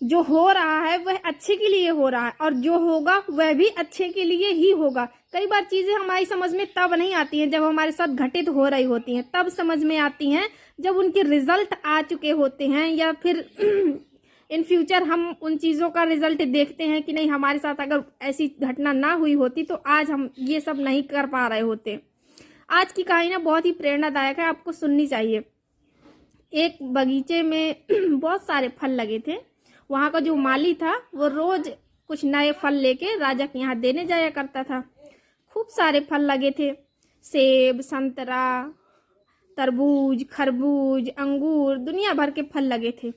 जो हो रहा है वह अच्छे के लिए हो रहा है, और जो होगा वह भी अच्छे के लिए ही होगा। कई बार चीजें हमारी समझ में तब नहीं आती हैं जब हमारे साथ घटित हो रही होती हैं, तब समझ में आती हैं जब उनके रिजल्ट आ चुके होते हैं, या फिर इन फ्यूचर हम उन चीज़ों का रिजल्ट देखते हैं कि नहीं, हमारे साथ अगर ऐसी घटना ना हुई होती तो आज हम ये सब नहीं कर पा रहे होते। आज की कहानी ना बहुत ही प्रेरणादायक है, आपको सुननी चाहिए। एक बगीचे में बहुत सारे फल लगे थे। वहाँ का जो माली था वो रोज कुछ नए फल लेके राजा के यहाँ देने जाया करता था। खूब सारे फल लगे थे, सेब, संतरा, तरबूज, खरबूज, अंगूर, दुनिया भर के फल लगे थे।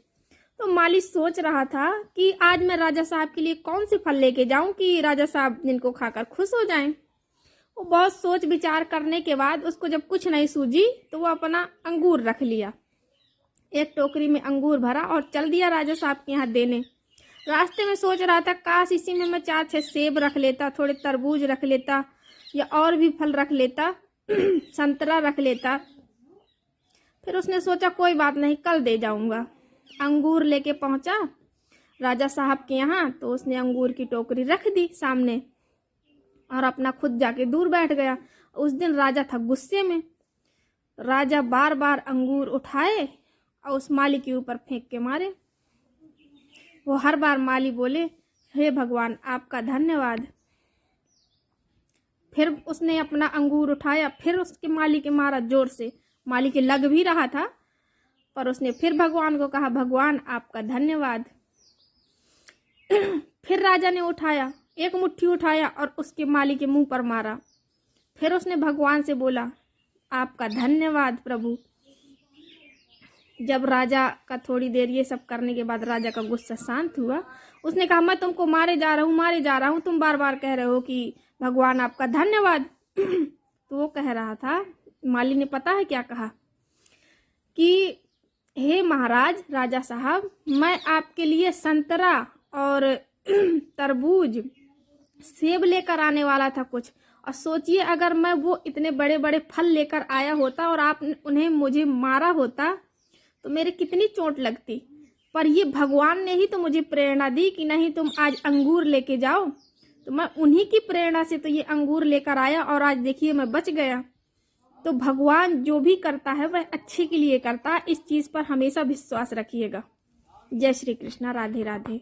तो माली सोच रहा था कि आज मैं राजा साहब के लिए कौन से फल लेके जाऊं कि राजा साहब जिनको खाकर खुश हो जाएं। वो बहुत सोच विचार करने के बाद उसको जब कुछ नहीं सूझी तो वो अपना अंगूर रख लिया, एक टोकरी में अंगूर भरा और चल दिया राजा साहब के यहाँ देने। रास्ते में सोच रहा था काश इसी में मैं 4-6 सेब रख लेता, थोड़े तरबूज रख लेता, या और भी फल रख लेता, संतरा रख लेता। फिर उसने सोचा कोई बात नहीं, कल दे जाऊंगा। अंगूर लेके पहुंचा राजा साहब के यहाँ, तो उसने अंगूर की टोकरी रख दी सामने और अपना खुद जाके दूर बैठ गया। उस दिन राजा था गुस्से में। राजा बार बार अंगूर उठाए और उस माली के ऊपर फेंक के मारे। वो हर बार माली बोले, हे भगवान आपका धन्यवाद। फिर उसने अपना अंगूर उठाया, फिर उसके माली के मारा जोर से। माली के लग भी रहा था, पर उसने फिर भगवान को कहा, भगवान आपका धन्यवाद। फिर राजा ने उठाया, एक मुट्ठी उठाया और उसके माली के मुंह पर मारा। फिर उसने भगवान से बोला, आपका धन्यवाद प्रभु। जब राजा का थोड़ी देर ये सब करने के बाद राजा का गुस्सा शांत हुआ, उसने कहा, मैं तुमको मारे जा रहा हूँ, तुम बार बार कह रहे हो कि भगवान आपका धन्यवाद। तो वो कह रहा था, माली ने पता है क्या कहा कि हे महाराज राजा साहब, मैं आपके लिए संतरा और तरबूज, सेब लेकर आने वाला था कुछ, और सोचिए अगर मैं वो इतने बड़े बड़े फल लेकर आया होता और आप उन्हें मुझे मारा होता तो मेरे कितनी चोट लगती। पर ये भगवान ने ही तो मुझे प्रेरणा दी कि नहीं तुम आज अंगूर लेके जाओ, तो मैं उन्हीं की प्रेरणा से तो ये अंगूर लेकर आया और आज देखिए मैं बच गया। तो भगवान जो भी करता है वह अच्छे के लिए करता है, इस चीज़ पर हमेशा विश्वास रखिएगा। जय श्री कृष्णा, राधे राधे।